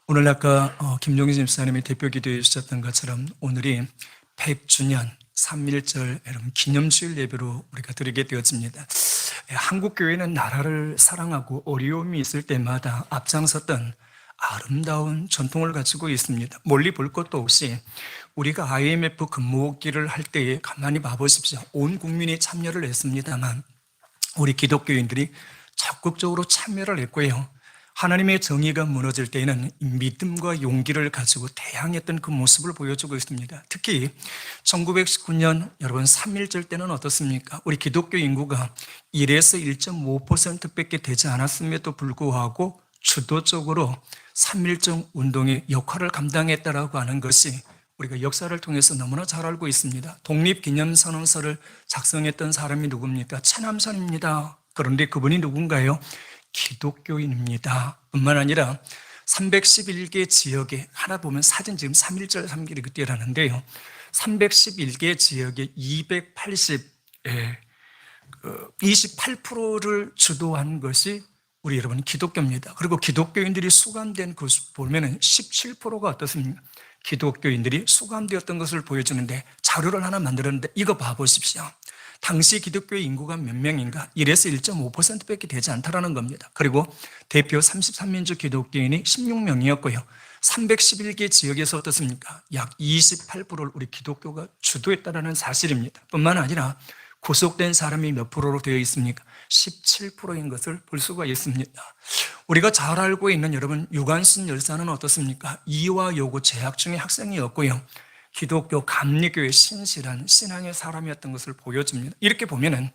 오늘 아까 김종희 집사님이 대표 기도해 주셨던 것처럼 오늘이 100주년 3.1절 여러분 기념주일 예배로 우리가 드리게 되어집니다. 한국 교회는 나라를 사랑하고 어려움이 있을 때마다 앞장섰던 아름다운 전통을 가지고 있습니다. 멀리 볼 것도 없이 우리가 IMF 근무기를 할 때에 가만히 봐보십시오. 온 국민이 참여를 했습니다만 우리 기독교인들이 적극적으로 참여를 했고요. 하나님의 정의가 무너질 때에는 믿음과 용기를 가지고 대항했던 그 모습을 보여주고 있습니다. 특히 1919년 여러분 3.1절 때는 어떻습니까? 우리 기독교 인구가 1에서 1.5%밖에 되지 않았음에도 불구하고 주도적으로 3.1절 운동의 역할을 감당했다라고 하는 것이 우리가 역사를 통해서 너무나 잘 알고 있습니다. 독립기념선언서를 작성했던 사람이 누굽니까? 최남선입니다. 그런데 그분이 누군가요? 기독교인입니다. 뿐만 아니라 311개 지역에 하나 보면 사진 지금 3.1절 3길 그때라는데요. 311개 지역에 28%를 주도한 것이 우리 여러분 기독교입니다. 그리고 기독교인들이 수감된 그 보면은 17%가 어떻습니까? 기독교인들이 수감되었던 것을 보여주는데 자료를 하나 만들었는데 이거 봐보십시오. 당시 기독교 인구가 몇 명인가? 1에서 1.5%밖에 되지 않다라는 겁니다. 그리고 대표 33민족 기독교인이 16명이었고요. 311개 지역에서 어떻습니까? 약 28%를 우리 기독교가 주도했다는 사실입니다. 뿐만 아니라 구속된 사람이 몇 프로로 되어 있습니까? 17%인 것을 볼 수가 있습니다. 우리가 잘 알고 있는 여러분 유관순 열사는 어떻습니까? 이화 여고 재학 중의 학생이었고요. 기독교 감리교의 신실한 신앙의 사람이었던 것을 보여줍니다. 이렇게 보면은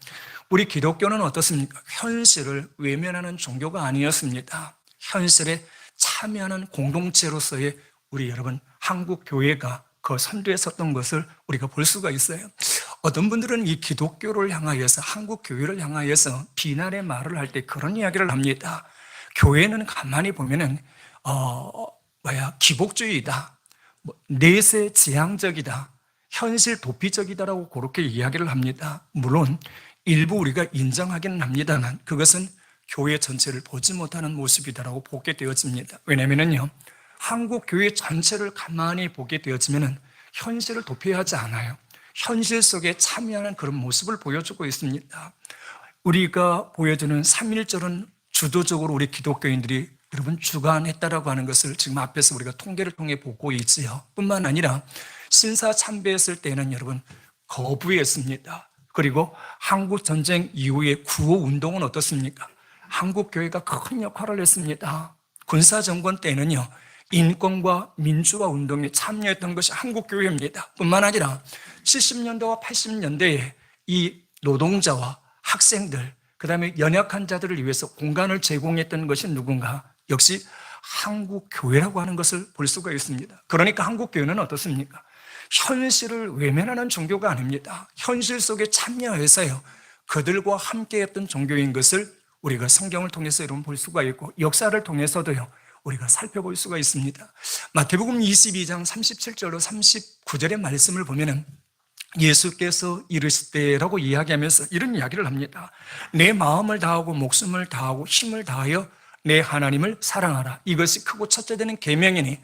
우리 기독교는 어떻습니까? 현실을 외면하는 종교가 아니었습니다. 현실에 참여하는 공동체로서의 우리 여러분 한국 교회가 그 선두에 섰던 것을 우리가 볼 수가 있어요. 어떤 분들은 이 기독교를 향하여서 한국 교회를 향하여서 비난의 말을 할 때 그런 이야기를 합니다. 교회는 가만히 보면은 기복주의이다. 내세 지향적이다, 현실 도피적이다라고 그렇게 이야기를 합니다. 물론 일부 우리가 인정하기는 합니다만 그것은 교회 전체를 보지 못하는 모습이다라고 보게 되어집니다. 왜냐하면요, 한국 교회 전체를 가만히 보게 되어지면은 현실을 도피하지 않아요. 현실 속에 참여하는 그런 모습을 보여주고 있습니다. 우리가 보여주는 3.1절은 주도적으로 우리 기독교인들이 여러분 주관했다라고 하는 것을 지금 앞에서 우리가 통계를 통해 보고 있지요. 뿐만 아니라 신사 참배했을 때는 여러분 거부했습니다. 그리고 한국 전쟁 이후에 구호 운동은 어떻습니까? 한국 교회가 큰 역할을 했습니다. 군사 정권 때는요, 인권과 민주화 운동에 참여했던 것이 한국 교회입니다. 뿐만 아니라 70년대와 80년대에 이 노동자와 학생들, 그 다음에 연약한 자들을 위해서 공간을 제공했던 것이 누군가? 역시 한국 교회라고 하는 것을 볼 수가 있습니다. 그러니까 한국 교회는 어떻습니까? 현실을 외면하는 종교가 아닙니다. 현실 속에 참여해서요, 그들과 함께했던 종교인 것을 우리가 성경을 통해서 여러분 볼 수가 있고 역사를 통해서도요 우리가 살펴볼 수가 있습니다. 마태복음 22장 37절로 39절의 말씀을 보면은 예수께서 이르시되라고 이야기하면서 이런 이야기를 합니다. 내 마음을 다하고 목숨을 다하고 힘을 다하여 내 하나님을 사랑하라. 이것이 크고 첫째 되는 계명이니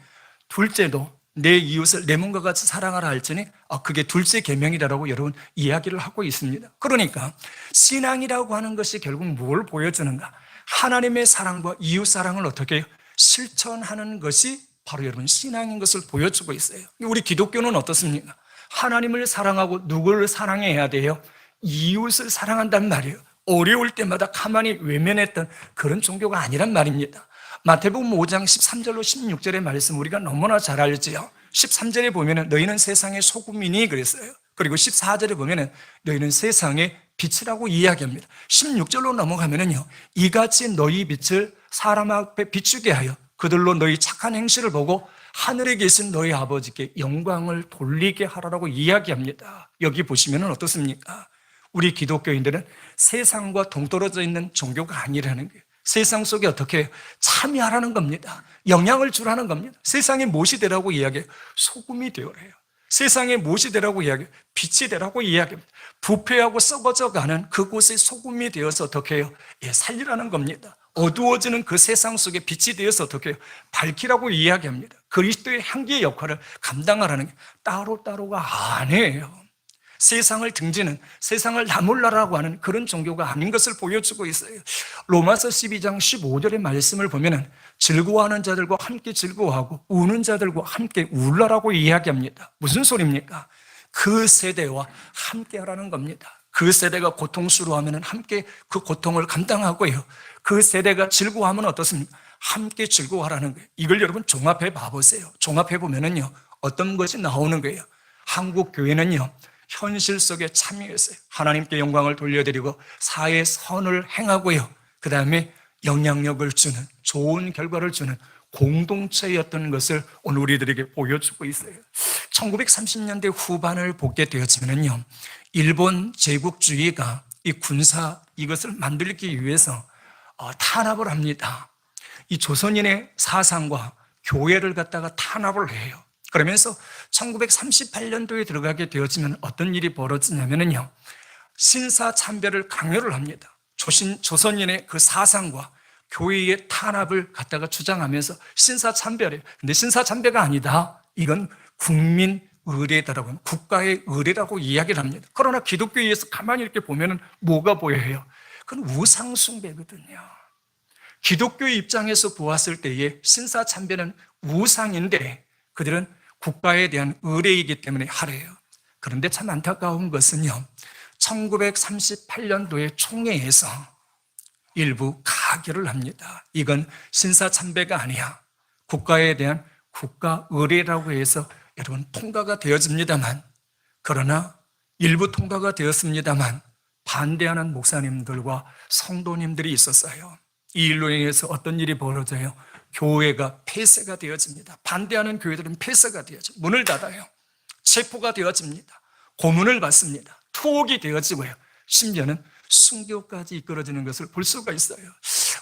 둘째도 내 이웃을 내 몸과 같이 사랑하라 할지니 그게 둘째 계명이라고 여러분 이야기를 하고 있습니다. 그러니까 신앙이라고 하는 것이 결국 뭘 보여주는가? 하나님의 사랑과 이웃 사랑을 어떻게 실천하는 것이 바로 여러분 신앙인 것을 보여주고 있어요. 우리 기독교는 어떻습니까? 하나님을 사랑하고 누구를 사랑해야 돼요? 이웃을 사랑한단 말이에요. 어려울 때마다 가만히 외면했던 그런 종교가 아니란 말입니다. 마태복음 5장 13절로 16절의 말씀 우리가 너무나 잘 알지요. 13절에 보면은 너희는 세상의 소금이니 그랬어요. 그리고 14절에 보면은 너희는 세상의 빛이라고 이야기합니다. 16절로 넘어가면은요, 이같이 너희 빛을 사람 앞에 비추게 하여 그들로 너희 착한 행실을 보고 하늘에 계신 너희 아버지께 영광을 돌리게 하라고 이야기합니다. 여기 보시면 어떻습니까? 우리 기독교인들은 세상과 동떨어져 있는 종교가 아니라는 거예요. 세상 속에 어떻게 참여하라는 겁니다. 영향을 주라는 겁니다. 세상에 못이 되라고 이야기해요. 소금이 되어래요. 세상에 못이 되라고 이야기해요. 빛이 되라고 이야기합니다. 부패하고 썩어져 가는 그곳에 소금이 되어서 어떻게 해요? 살리라는 겁니다. 어두워지는 그 세상 속에 빛이 되어서 어떻게 해요? 밝히라고 이야기합니다. 그리스도의 향기의 역할을 감당하라는 게 따로따로가 아니에요. 세상을 등지는, 세상을 나몰라라고 하는 그런 종교가 아닌 것을 보여주고 있어요. 로마서 12장 15절의 말씀을 보면 즐거워하는 자들과 함께 즐거워하고 우는 자들과 함께 울라라고 이야기합니다. 무슨 소리입니까? 그 세대와 함께 하라는 겁니다. 그 세대가 고통스러워하면 함께 그 고통을 감당하고요. 그 세대가 즐거워하면 어떻습니까? 함께 즐거워하라는 거예요. 이걸 여러분 종합해 봐보세요. 종합해 보면은요, 어떤 것이 나오는 거예요. 한국 교회는요, 현실 속에 참여했어요. 하나님께 영광을 돌려드리고 사회의 선을 행하고요. 그 다음에 영향력을 주는, 좋은 결과를 주는 공동체였던 것을 오늘 우리들에게 보여주고 있어요. 1930년대 후반을 보게 되었으면요, 일본 제국주의가 이 군사 이것을 만들기 위해서 탄압을 합니다. 이 조선인의 사상과 교회를 갖다가 탄압을 해요. 그러면서 1938년도에 들어가게 되어지면 어떤 일이 벌어지냐면요, 신사참배를 강요를 합니다. 조선인의 그 사상과 교회의 탄압을 갖다가 주장하면서 신사참배를 해요. 근데 신사참배가 아니다, 이건 국민 의례다라고, 국가의 의례라고 이야기를 합니다. 그러나 기독교에서 가만히 이렇게 보면 뭐가 보여요? 그건 우상숭배거든요. 기독교의 입장에서 보았을 때에 신사참배는 우상인데 그들은 국가에 대한 의례이기 때문에 하래요. 그런데 참 안타까운 것은요, 1938년도에 총회에서 일부 가결을 합니다. 이건 신사참배가 아니야, 국가에 대한 국가 의례라고 해서 여러분 통과가 되어집니다만, 그러나 일부 통과가 되었습니다만 반대하는 목사님들과 성도님들이 있었어요. 이 일로 인해서 어떤 일이 벌어져요? 교회가 폐쇄가 되어집니다. 반대하는 교회들은 폐쇄가 되어져 문을 닫아요. 체포가 되어집니다. 고문을 받습니다. 투옥이 되어지고요. 심지어는 순교까지 이끌어지는 것을 볼 수가 있어요.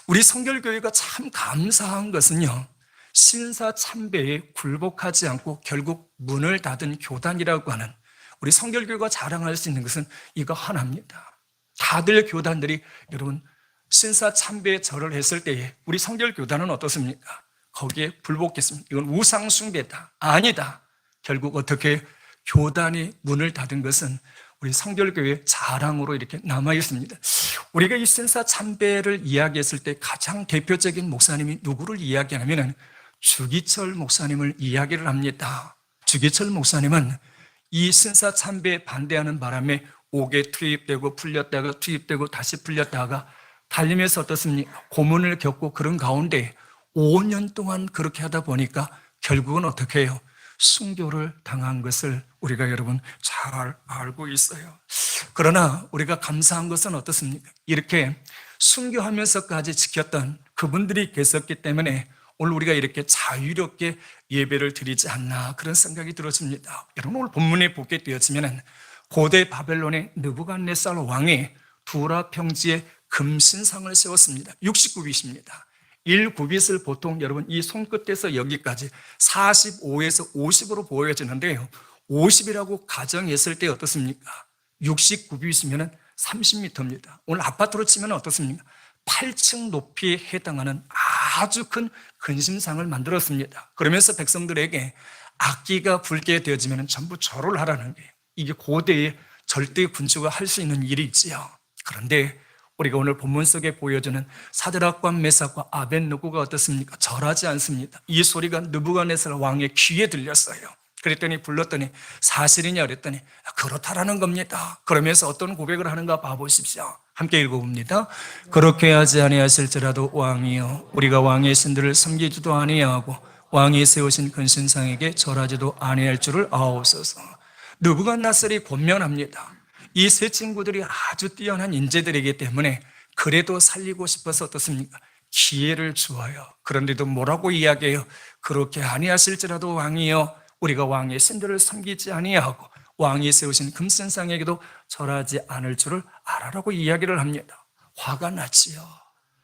우리 성결교회가 참 감사한 것은요, 신사참배에 굴복하지 않고 결국 문을 닫은 교단이라고 하는, 우리 성결교회가 자랑할 수 있는 것은 이거 하나입니다. 다들 교단들이 여러분 신사참배에 절을 했을 때에 우리 성결교단은 어떻습니까? 거기에 불복했습니다. 이건 우상숭배다, 아니다. 결국 어떻게 교단이 문을 닫은 것은 우리 성결교회의 자랑으로 이렇게 남아있습니다. 우리가 이 신사참배를 이야기했을 때 가장 대표적인 목사님이 누구를 이야기하냐면 주기철 목사님을 이야기를 합니다. 주기철 목사님은 이 신사참배에 반대하는 바람에 옥에 투입되고 풀렸다가 투입되고 다시 풀렸다가 달리면서 어떻습니까? 고문을 겪고 그런 가운데 5년 동안 그렇게 하다 보니까 결국은 어떻게 해요? 순교를 당한 것을 우리가 여러분 잘 알고 있어요. 그러나 우리가 감사한 것은 어떻습니까? 이렇게 순교하면서까지 지켰던 그분들이 계셨기 때문에 오늘 우리가 이렇게 자유롭게 예배를 드리지 않나, 그런 생각이 들었습니다. 여러분 오늘 본문에 보게 되었으면 고대 바벨론의 느부갓네살 왕이 두라 평지에 금신상을 세웠습니다. 69빛입니다. 1구빗을 보통 여러분 이 손끝에서 여기까지 45에서 50으로 보여지는데요, 50이라고 가정했을 때 어떻습니까? 69빛이면 30m입니다. 오늘 아파트로 치면 어떻습니까? 8층 높이에 해당하는 아주 큰 근심상을 만들었습니다. 그러면서 백성들에게 악기가 불게 되어지면 전부 절을 하라는 거예요. 이게 고대의 절대 군주가 할 수 있는 일이지요. 그런데 우리가 오늘 본문 속에 보여주는 사드락과 메삭과 아벳느고가 어떻습니까? 절하지 않습니다. 이 소리가 느부갓네살 왕의 귀에 들렸어요. 그랬더니 불렀더니 사실이냐 그랬더니 그렇다라는 겁니다. 그러면서 어떤 고백을 하는가 봐보십시오. 함께 읽어봅니다. 그렇게 하지 아니하실지라도 왕이여, 우리가 왕의 신들을 섬기지도 아니하고 왕이 세우신 근신상에게 절하지도 아니할 줄을 아옵소서. 느부갓네살이 권면합니다. 이 세 친구들이 아주 뛰어난 인재들이기 때문에 그래도 살리고 싶어서 어떻습니까? 기회를 주어요. 그런데도 뭐라고 이야기해요? 그렇게 아니하실지라도 왕이여, 우리가 왕의 신들을 섬기지 아니하고 왕이 세우신 금신상에게도 절하지 않을 줄을 알아라고 이야기를 합니다. 화가 나지요.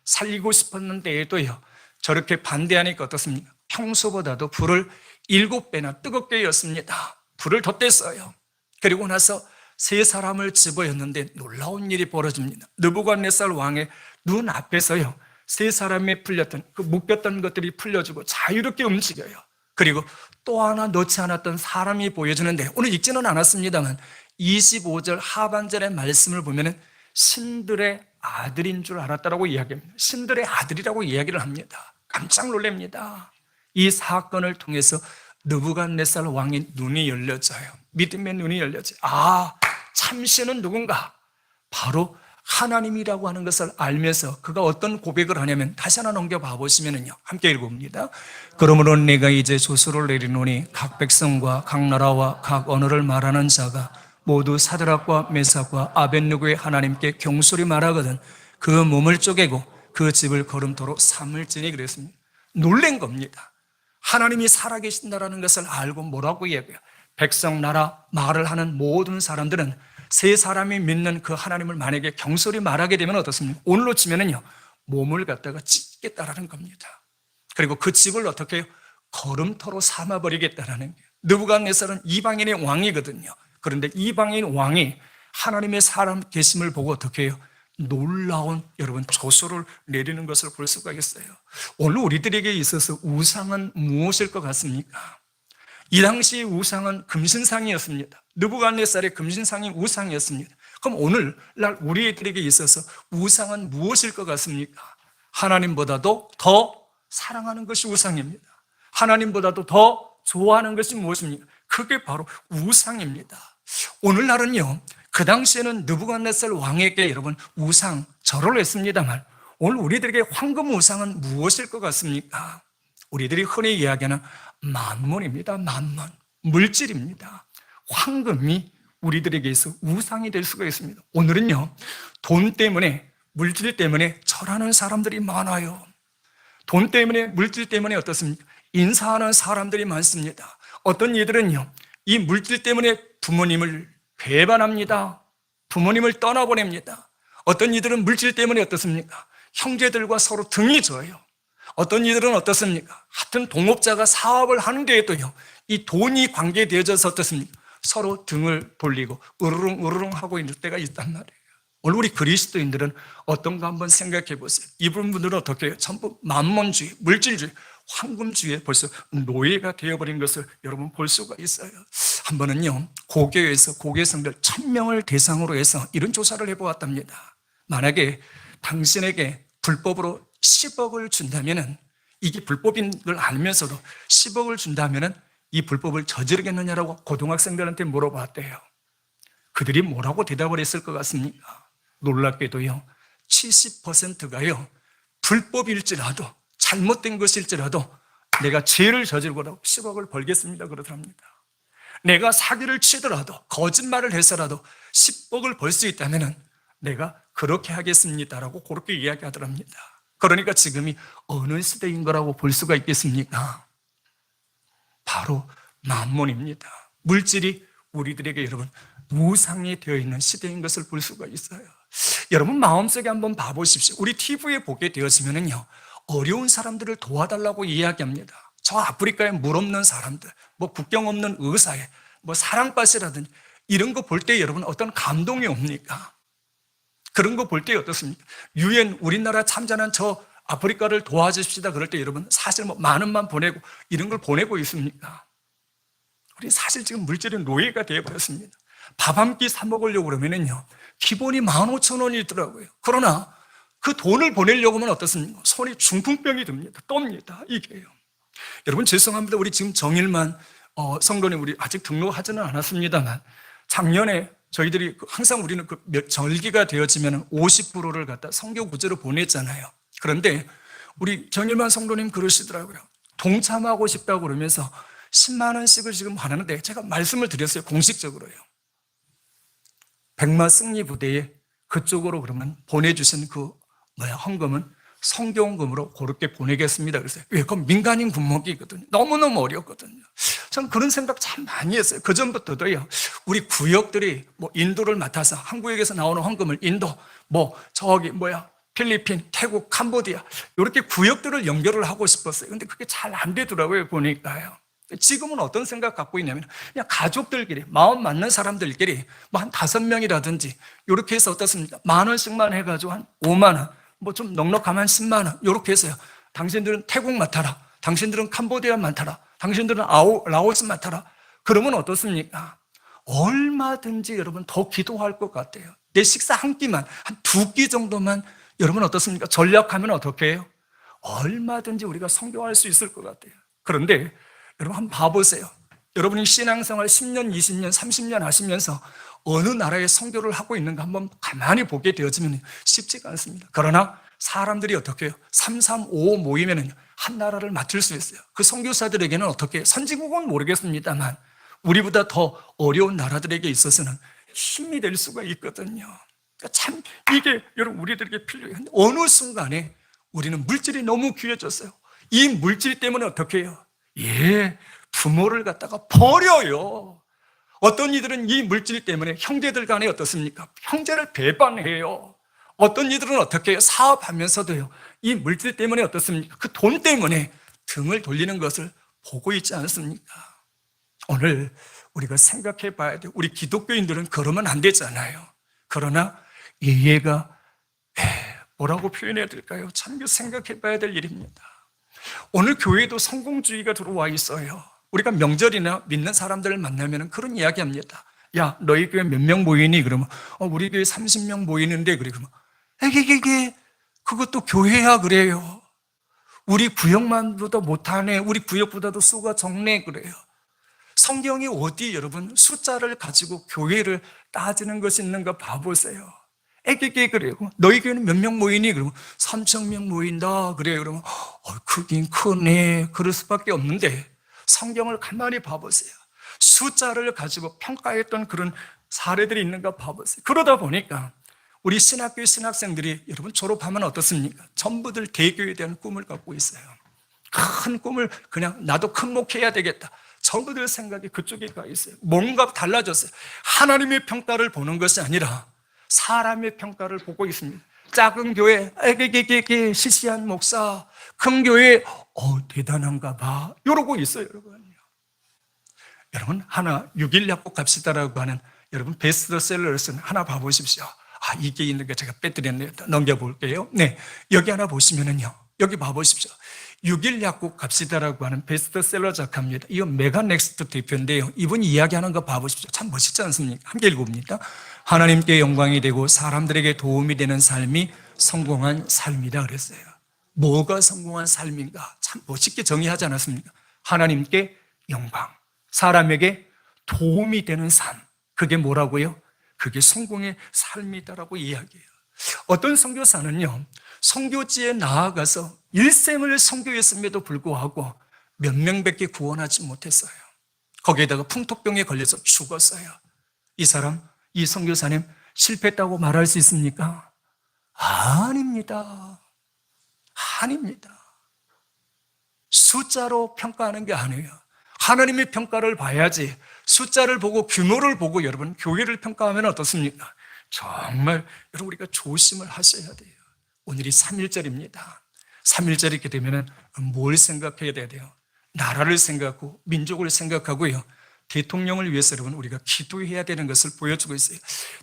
살리고 싶었는데도요, 저렇게 반대하니까 어떻습니까? 평소보다도 불을 7배나 뜨겁게 였습니다. 불을 덧댔어요. 그리고 나서 세 사람을 집어였는데 놀라운 일이 벌어집니다. 느부갓네살 왕의 눈앞에서요, 세 사람이 풀렸던 그 묶였던 것들이 풀려지고 자유롭게 움직여요. 그리고 또 하나 넣지 않았던 사람이 보여주는데 오늘 읽지는 않았습니다만 25절 하반절의 말씀을 보면은 신들의 아들인 줄 알았다라고 이야기합니다. 신들의 아들이라고 이야기를 합니다. 깜짝 놀랍니다. 이 사건을 통해서 느부갓네살 왕의 눈이 열려져요. 믿음의 눈이 열려져요. 아, 참신은 누군가? 바로 하나님이라고 하는 것을 알면서 그가 어떤 고백을 하냐면 다시 하나 넘겨봐 보시면은요, 함께 읽어봅니다. 그러므로 내가 이제 조서를 내리노니 각 백성과 각 나라와 각 언어를 말하는 자가 모두 사드락과 메삭과 아벳느고의 하나님께 경솔히 말하거든 그 몸을 쪼개고 그 집을 걸음토로 삼을지니 그랬습니다. 놀란 겁니다. 하나님이 살아계신다라는 것을 알고 뭐라고 이야기해요? 백성, 나라, 말을 하는 모든 사람들은 세 사람이 믿는 그 하나님을 만약에 경솔히 말하게 되면 어떻습니까? 오늘로 치면은요, 몸을 갖다가 찢겠다라는 겁니다. 그리고 그 집을 어떻게 해요? 걸음토로 삼아버리겠다라는 거예요. 느부갓네살은 이방인의 왕이거든요. 그런데 이방인 왕이 하나님의 사람 계심을 보고 어떻게 해요? 놀라운 여러분 조소를 내리는 것을 볼 수가 있어요. 오늘 우리들에게 있어서 우상은 무엇일 것 같습니까? 이 당시 우상은 금신상이었습니다. 느부갓네살의 금신상이 우상이었습니다. 그럼 오늘날 우리들에게 있어서 우상은 무엇일 것 같습니까? 하나님보다도 더 사랑하는 것이 우상입니다. 하나님보다도 더 좋아하는 것이 무엇입니까? 그게 바로 우상입니다. 오늘날은요, 그 당시에는 느부갓네살 왕에게 여러분 우상 절을 했습니다만 오늘 우리들에게 황금 우상은 무엇일 것 같습니까? 우리들이 흔히 이야기하는 만몬입니다. 만몬, 물질입니다. 황금이 우리들에게 있어 우상이 될 수가 있습니다. 오늘은요, 돈 때문에, 물질 때문에 절하는 사람들이 많아요. 돈 때문에, 물질 때문에 어떻습니까? 인사하는 사람들이 많습니다. 어떤 이들은요, 이 물질 때문에 부모님을 배반합니다. 부모님을 떠나보냅니다. 어떤 이들은 물질 때문에 어떻습니까? 형제들과 서로 등이 져요. 어떤 이들은 어떻습니까? 같은 동업자가 사업을 하는 데에도요, 이 돈이 관계되어져서 어떻습니까? 서로 등을 돌리고 으르릉 하고 있는 때가 있단 말이에요. 오늘 우리 그리스도인들은 어떤가 한번 생각해 보세요. 이분 분들은 어떻게 해요? 전부 만몬주의, 물질주의, 황금주의에 벌써 노예가 되어버린 것을 여러분 볼 수가 있어요. 한 번은요, 고교에서 고교생들 1000명을 대상으로 해서 이런 조사를 해보았답니다. 만약에 당신에게 불법으로 10억을 준다면은, 이게 불법인 걸 알면서도 10억을 준다면은 이 불법을 저지르겠느냐라고 고등학생들한테 물어봤대요. 그들이 뭐라고 대답을 했을 것 같습니까? 놀랍게도요, 70%가요, 불법일지라도, 잘못된 것일지라도 내가 죄를 저지르고 10억을 벌겠습니다 그러더랍니다. 내가 사기를 치더라도, 거짓말을 해서라도 10억을 벌 수 있다면 내가 그렇게 하겠습니다라고 그렇게 이야기하더랍니다. 그러니까 지금이 어느 시대인 거라고 볼 수가 있겠습니까? 바로 만몬입니다. 물질이 우리들에게 여러분 우상이 되어 있는 시대인 것을 볼 수가 있어요. 여러분 마음속에 한번 봐보십시오. 우리 TV에 보게 되어지면요, 어려운 사람들을 도와달라고 이야기합니다. 저 아프리카에 물 없는 사람들, 뭐 국경 없는 의사에, 뭐 사랑밭이라든지 이런 거 볼 때 여러분 어떤 감동이 옵니까? 그런 거 볼 때 어떻습니까? 유엔 우리나라 참전한 저 아프리카를 도와주십시다 그럴 때 여러분 사실 뭐 만 원만 보내고 이런 걸 보내고 있습니까? 우리 사실 지금 물질의 노예가 되어버렸습니다. 밥 한 끼 사 먹으려고 그러면은요, 기본이 15,000원이 있더라고요. 그러나 그 돈을 보내려고 하면 어떻습니까? 손이 중풍병이 듭니다. 떱니다. 이게요. 여러분 죄송합니다. 우리 지금 정일만 성도님 우리 아직 등록하지는 않았습니다만 작년에 저희들이 항상 우리는 그 절기가 되어지면 50%를 갖다 성교 구제로 보냈잖아요. 그런데 우리 정일만 성도님 그러시더라고요. 동참하고 싶다고 그러면서 10만 원씩을 지금 하는데 제가 말씀을 드렸어요. 공식적으로요. 백마 승리 부대에 그쪽으로 그러면 보내주신 그 헌금은 성교원금으로 그렇게 보내겠습니다. 그래서 왜? 그건 민간인 군목이거든요. 너무너무 어렵거든요. 전 그런 생각 참 많이 했어요. 그 전부터도요. 우리 구역들이 뭐 인도를 맡아서 한국에서 나오는 헌금을 인도, 필리핀, 태국, 캄보디아 이렇게 구역들을 연결을 하고 싶었어요. 근데 그게 잘 안 되더라고요. 보니까요. 지금은 어떤 생각 갖고 있냐면 그냥 가족들끼리 마음 맞는 사람들끼리 뭐 한 5명이라든지 이렇게 해서 어떻습니까? 10,000원씩만 해가지고 한 5만 원 뭐 좀 넉넉하면 10만 원 이렇게 해서요. 당신들은 태국 맡아라. 당신들은 캄보디아 맡아라. 당신들은 라오스 맡아라. 그러면 어떻습니까? 얼마든지 여러분 더 기도할 것 같아요. 내 식사 한 끼만, 한 2끼 정도만 여러분 어떻습니까? 전략하면 어떻게 해요? 얼마든지 우리가 선교할 수 있을 것 같아요. 그런데 여러분 한번 봐보세요. 여러분이 신앙생활 10년, 20년, 30년 하시면서 어느 나라에 선교를 하고 있는가 한번 가만히 보게 되어지면 쉽지가 않습니다. 그러나 사람들이 어떻게 해요? 3, 3, 5 모이면 한 나라를 맡을 수 있어요. 그 선교사들에게는 어떻게 해요? 선진국은 모르겠습니다만 우리보다 더 어려운 나라들에게 있어서는 힘이 될 수가 있거든요. 그러니까 참 이게 여러분 우리들에게 필요해요. 어느 순간에 우리는 물질이 너무 귀해졌어요. 이 물질 때문에 어떻게 해요? 부모를 갖다가 버려요. 어떤 이들은 이 물질 때문에 형제들 간에 어떻습니까? 형제를 배반해요. 어떤 이들은 어떻게 해요? 사업하면서도요. 이 물질 때문에 어떻습니까? 그 돈 때문에 등을 돌리는 것을 보고 있지 않습니까? 오늘 우리가 생각해 봐야 돼요. 우리 기독교인들은 그러면 안 되잖아요. 그러나 얘가 뭐라고 표현해야 될까요? 참 생각해 봐야 될 일입니다. 오늘 교회도 성공주의가 들어와 있어요. 우리가 명절이나 믿는 사람들을 만나면 그런 이야기 합니다. 야, 너희 교회 몇 명 모이니? 그러면 우리 교회 30명 모이는데 그래. 그러면 이게 그것도 교회야 그래요. 우리 구역만보다 못하네. 우리 구역보다도 수가 적네 그래요. 성경이 어디 여러분 숫자를 가지고 교회를 따지는 것이 있는가 봐보세요. 그래요. 너희 교회는 몇 명 모이니? 그러면 3,000명 모인다 그래요. 그러면 크긴 크네. 그럴 수밖에 없는데 성경을 가만히 봐보세요. 숫자를 가지고 평가했던 그런 사례들이 있는가 봐보세요. 그러다 보니까 우리 신학교 신학생들이 여러분 졸업하면 어떻습니까? 전부들 대교에 대한 꿈을 갖고 있어요. 큰 꿈을 그냥 나도 큰 목회해야 되겠다. 전부들 생각이 그쪽에 가 있어요. 뭔가 달라졌어요. 하나님의 평가를 보는 것이 아니라 사람의 평가를 보고 있습니다. 작은 교회, 시시한 목사, 큰 교회, 대단한가 봐. 이러고 있어요, 여러분. 여러분, 하나, 6일 약국 갑시다라고 하는 여러분 베스트셀러를 쓴 하나 봐보십시오. 이게 있는 게 제가 빼뜨렸네요. 넘겨볼게요. 네. 여기 하나 보시면은요. 여기 봐보십시오. 6일 약국 갑시다라고 하는 베스트셀러 작가입니다. 이건 메가 넥스트 대표인데요. 이분이 이야기하는 거 봐보십시오. 참 멋있지 않습니까? 함께 읽어봅니다. 하나님께 영광이 되고 사람들에게 도움이 되는 삶이 성공한 삶이다 그랬어요. 뭐가 성공한 삶인가? 참 멋있게 정의하지 않았습니까? 하나님께 영광, 사람에게 도움이 되는 삶. 그게 뭐라고요? 그게 성공의 삶이다라고 이야기해요. 어떤 선교사는요, 선교지에 나아가서 일생을 선교했음에도 불구하고 몇 명밖에 구원하지 못했어요. 거기에다가 풍토병에 걸려서 죽었어요. 이 사람, 이 선교사님 실패했다고 말할 수 있습니까? 아닙니다. 아닙니다. 숫자로 평가하는 게 아니에요. 하나님의 평가를 봐야지. 숫자를 보고 규모를 보고 여러분 교회를 평가하면 어떻습니까? 정말 여러분 우리가 조심을 하셔야 돼요. 오늘이 3.1절입니다. 3.1절이 이렇게 되면 뭘 생각해야 돼요? 나라를 생각하고 민족을 생각하고요. 대통령을 위해서 여러분 우리가 기도해야 되는 것을 보여주고 있어요.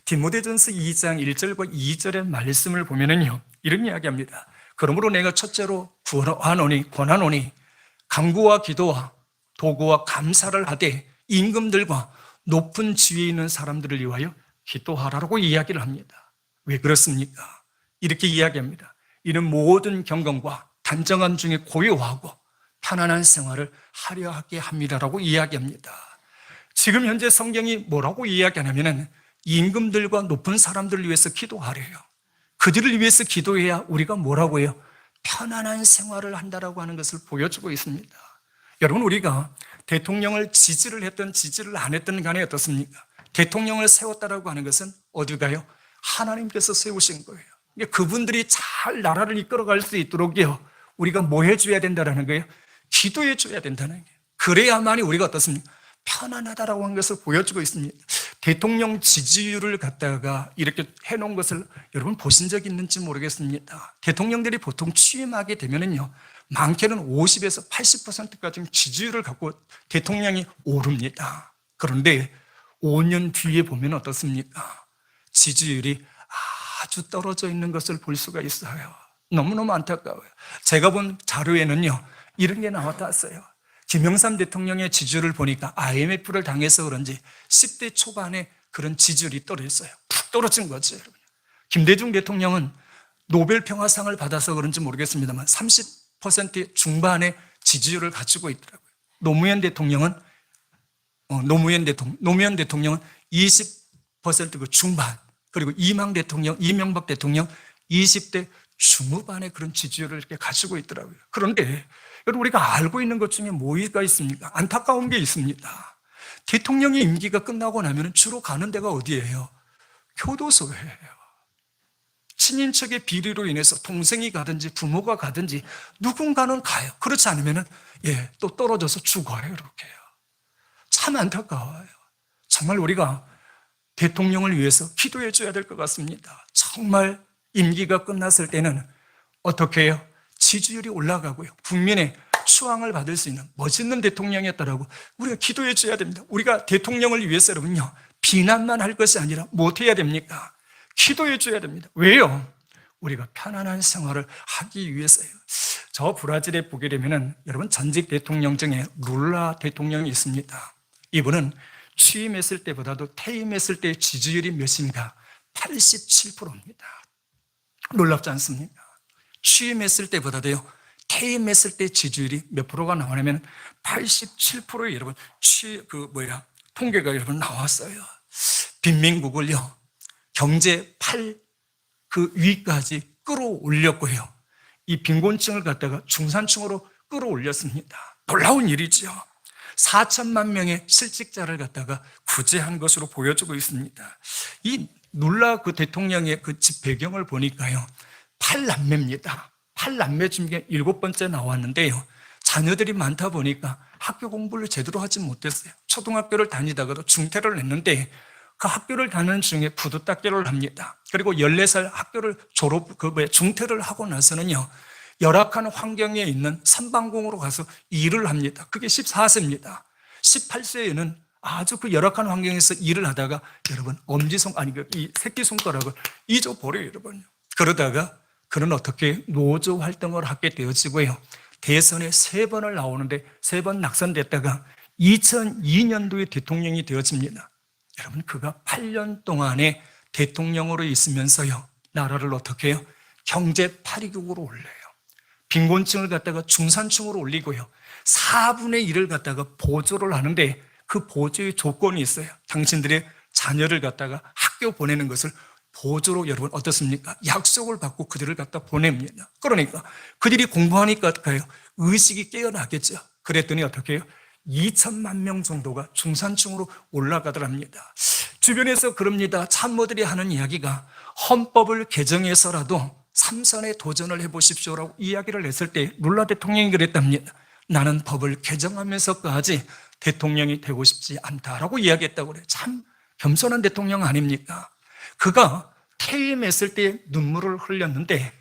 디모데전서 2장 1절과 2절의 말씀을 보면은요. 이런 이야기합니다. 그러므로 내가 첫째로 권하노니 간구와 기도와 도구와 감사를 하되 임금들과 높은 지위에 있는 사람들을 위하여 기도하라고 이야기를 합니다. 왜 그렇습니까? 이렇게 이야기합니다. 이는 모든 경건과 단정함 중에 고요하고 편안한 생활을 하려 하게 합니다라고 이야기합니다. 지금 현재 성경이 뭐라고 이야기하냐면은 임금들과 높은 사람들을 위해서 기도하래요. 그들을 위해서 기도해야 우리가 뭐라고 해요? 편안한 생활을 한다라고 하는 것을 보여주고 있습니다. 여러분 우리가 대통령을 지지를 했든 지지를 안 했든 간에 어떻습니까? 대통령을 세웠다라고 하는 것은 어딜까요? 하나님께서 세우신 거예요. 그분들이 잘 나라를 이끌어갈 수 있도록요 우리가 뭐 해줘야 된다는 거예요? 기도해 줘야 된다는 거예요. 그래야만이 우리가 어떻습니까? 편안하다라고 하는 것을 보여주고 있습니다. 대통령 지지율을 갖다가 이렇게 해놓은 것을 여러분 보신 적 있는지 모르겠습니다. 대통령들이 보통 취임하게 되면은요 많게는 50에서 80%까지 지지율을 갖고 대통령이 오릅니다. 그런데 5년 뒤에 보면 어떻습니까? 지지율이 아주 떨어져 있는 것을 볼 수가 있어요. 너무너무 안타까워요. 제가 본 자료에는요, 이런 게 나왔어요. 김영삼 대통령의 지지율을 보니까 IMF를 당해서 그런지 10대 초반에 그런 지지율이 떨어졌어요. 푹 떨어진 거죠, 여러분. 김대중 대통령은 노벨 평화상을 받아서 그런지 모르겠습니다만 30% 중반의 지지율을 가지고 있더라고요. 노무현 대통령은 20%그 중반, 그리고 이명박 대통령 20대 중후반의 그런 지지율을 이렇게 가지고 있더라고요. 그런데 여러분, 우리가 알고 있는 것 중에 뭐가 있습니까? 안타까운 게 있습니다. 대통령의 임기가 끝나고 나면 주로 가는 데가 어디예요? 교도소예요. 친인척의 비리로 인해서 동생이 가든지 부모가 가든지 누군가는 가요. 그렇지 않으면 또 떨어져서 죽어요. 이렇게요. 참 안타까워요. 정말 우리가 대통령을 위해서 기도해 줘야 될 것 같습니다. 정말 임기가 끝났을 때는 어떻게 해요? 지지율이 올라가고요. 국민의 수왕을 받을 수 있는 멋있는 대통령이었다라고 우리가 기도해 줘야 됩니다. 우리가 대통령을 위해서 여러분요, 비난만 할 것이 아니라 못해야 됩니까? 기도해 줘야 됩니다. 왜요? 우리가 편안한 생활을 하기 위해서요. 저 브라질에 보게 되면은 여러분, 전직 대통령 중에 룰라 대통령이 있습니다. 이분은 취임했을 때보다도 퇴임했을 때 지지율이 몇입니까? 87%입니다. 놀랍지 않습니까? 취임했을 때보다도요, 퇴임했을 때 지지율이 몇 프로가 나오냐면 87%의 여러분, 통계가 여러분 나왔어요. 빈민국을요, 경제 8위까지 끌어올렸고요. 이 빈곤층을 갖다가 중산층으로 끌어올렸습니다. 놀라운 일이죠. 4천만 명의 실직자를 갖다가 구제한 것으로 보여주고 있습니다. 이 룰라 그 대통령의 그 집 배경을 보니까요, 8남매입니다. 8남매 중에 7번째 나왔는데요, 자녀들이 많다 보니까 학교 공부를 제대로 하지 못했어요. 초등학교를 다니다가도 중퇴를 했는데 그 학교를 다니는 중에 부두닦기를 합니다. 그리고 14살 학교를 중퇴를 하고 나서는요, 열악한 환경에 있는 삼방공으로 가서 일을 합니다. 그게 14세입니다. 18세에는 아주 그 열악한 환경에서 일을 하다가 여러분, 이 새끼손가락을 잊어버려요, 여러분. 그러다가 그는 어떻게 노조 활동을 하게 되어지고요, 대선에 3번을 나오는데 3번 낙선됐다가 2002년도에 대통령이 되어집니다. 여러분, 그가 8년 동안에 대통령으로 있으면서요, 나라를 어떻게 해요? 경제 8위국으로 올려요. 빈곤층을 갖다가 중산층으로 올리고요, 4분의 1을 갖다가 보조를 하는데 그 보조의 조건이 있어요. 당신들의 자녀를 갖다가 학교 보내는 것을 보조로 여러분 어떻습니까? 약속을 받고 그들을 갖다 보냅니다. 그러니까 그들이 공부하니까 어떡해요? 의식이 깨어나겠죠. 그랬더니 어떻게 해요? 2천만 명 정도가 중산층으로 올라가더랍니다. 주변에서 그럽니다. 참모들이 하는 이야기가 헌법을 개정해서라도 3선에 도전을 해보십시오라고 이야기를 했을 때 룰라 대통령이 그랬답니다. 나는 법을 개정하면서까지 대통령이 되고 싶지 않다라고 이야기했다고 그래요. 참 겸손한 대통령 아닙니까? 그가 퇴임했을 때 눈물을 흘렸는데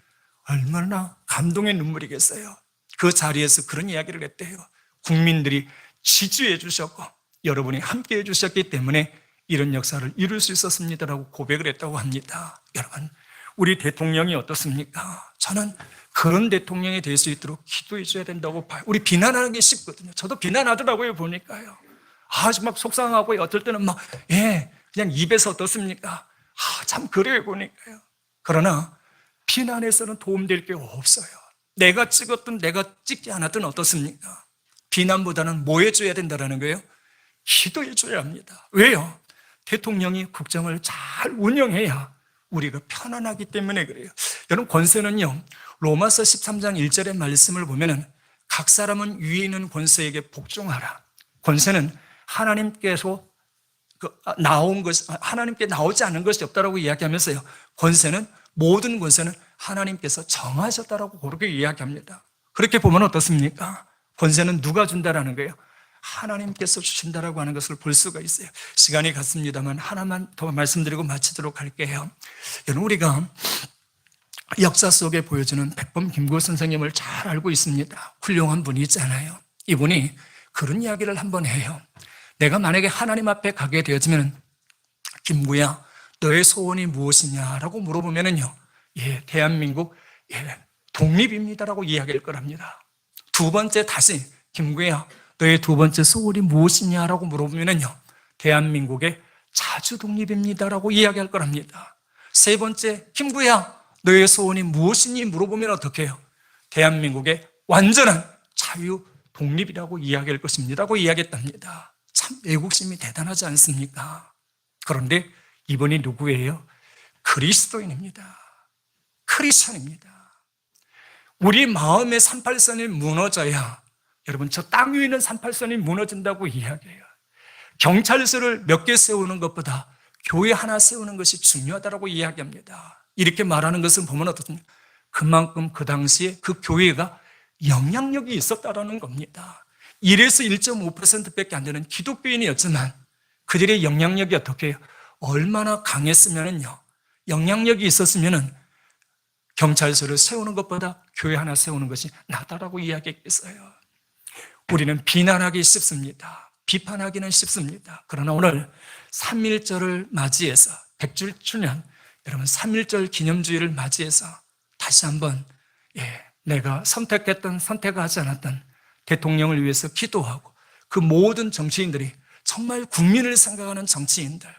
얼마나 감동의 눈물이겠어요. 그 자리에서 그런 이야기를 했대요. 국민들이 지지해 주셨고 여러분이 함께 해 주셨기 때문에 이런 역사를 이룰 수 있었습니다라고 고백을 했다고 합니다. 여러분, 우리 대통령이 어떻습니까? 저는 그런 대통령이 될 수 있도록 기도해 줘야 된다고 봐요. 우리 비난하는 게 쉽거든요. 저도 비난하더라고요, 보니까요. 막 속상하고 어떨 때는 그냥 입에서 어떻습니까? 참 그래요, 보니까요. 그러나 비난에서는 도움될 게 없어요. 내가 찍었든 내가 찍지 않았든 어떻습니까? 비난보다는 뭐 해줘야 된다는 거예요? 기도해 줘야 합니다. 왜요? 대통령이 국정을 잘 운영해야 우리가 편안하기 때문에 그래요. 여러분, 권세는요, 로마서 13장 1절의 말씀을 보면은 각 사람은 위에 있는 권세에게 복종하라. 권세는 하나님께서 하나님께 나오지 않은 것이 없다라고 이야기하면서요, 모든 권세는 하나님께서 정하셨다라고 그렇게 이야기합니다. 그렇게 보면 어떻습니까? 권세는 누가 준다라는 거예요? 하나님께서 주신다라고 하는 것을 볼 수가 있어요. 시간이 갔습니다만 하나만 더 말씀드리고 마치도록 할게요. 여러분, 우리가 역사 속에 보여주는 백범 김구 선생님을 잘 알고 있습니다. 훌륭한 분이 있잖아요. 이분이 그런 이야기를 한번 해요. 내가 만약에 하나님 앞에 가게 되어지면 김구야, 너의 소원이 무엇이냐라고 물어보면은요, 대한민국 독립입니다라고 이야기할 거랍니다. 두 번째 다시 김구야 너의 두 번째 소울이 무엇이냐라고 물어보면요 대한민국의 자주 독립입니다라고 이야기할 거랍니다. 세 번째 김구야 너의 소원이 무엇이니 물어보면 어떻게 해요? 대한민국의 완전한 자유 독립이라고 이야기할 것입니다라고 이야기했답니다. 참 애국심이 대단하지 않습니까? 그런데 이분이 누구예요? 그리스도인입니다. 크리스천입니다. 우리 마음의 38선이 무너져야 여러분 저 땅 위에 있는 38선이 무너진다고 이야기해요. 경찰서를 몇 개 세우는 것보다 교회 하나 세우는 것이 중요하다고 이야기합니다. 이렇게 말하는 것을 보면 어떻습니까? 그만큼 그 당시에 그 교회가 영향력이 있었다는 겁니다. 1에서 1.5%밖에 안 되는 기독교인이었지만 그들의 영향력이 어떻게 해요? 얼마나 강했으면요 영향력이 있었으면은 경찰서를 세우는 것보다 교회 하나 세우는 것이 낫다라고 이야기했어요. 우리는 비난하기 쉽습니다. 비판하기는 쉽습니다. 그러나 오늘 3.1절을 맞이해서 100주년 여러분 3.1절 기념주의를 맞이해서 다시 한번 내가 선택했던 선택하지 않았던 대통령을 위해서 기도하고 그 모든 정치인들이 정말 국민을 생각하는 정치인들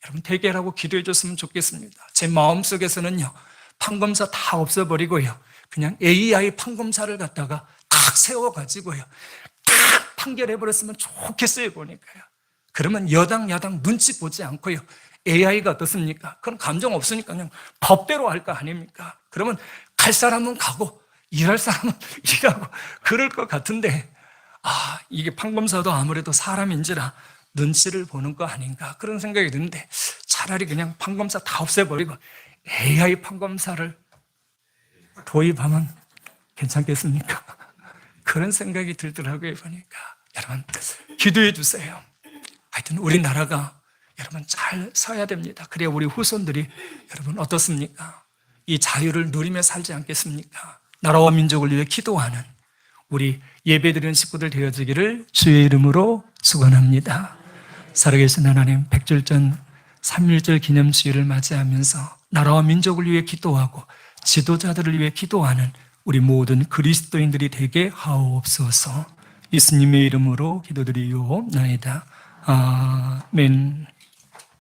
여러분 대결하고 기도해 줬으면 좋겠습니다. 제 마음속에서는요 판검사 다 없애버리고요 그냥 AI 판검사를 갖다가 딱 세워가지고요 딱 판결해버렸으면 좋겠어요 보니까요. 그러면 여당 야당 눈치 보지 않고요 AI가 어떻습니까? 그럼 감정 없으니까 그냥 법대로 할 거 아닙니까? 그러면 갈 사람은 가고 일할 사람은 일하고 그럴 것 같은데 이게 판검사도 아무래도 사람인지라 눈치를 보는 거 아닌가 그런 생각이 드는데 차라리 그냥 판검사 다 없애버리고 AI 판검사를 도입하면 괜찮겠습니까? 그런 생각이 들더라고요 보니까. 여러분 기도해 주세요. 하여튼 우리나라가 여러분 잘 서야 됩니다. 그래야 우리 후손들이 여러분 어떻습니까? 이 자유를 누리며 살지 않겠습니까? 나라와 민족을 위해 기도하는 우리 예배드리는 식구들 되어지기를 주의 이름으로 축원합니다. 살아계신 하나님 100절 3.1절 기념주의를 맞이하면서 나라와 민족을 위해 기도하고 지도자들을 위해 기도하는 우리 모든 그리스도인들이 되게 하옵소서. 예수님의 이름으로 기도드리옵나이다. 아멘.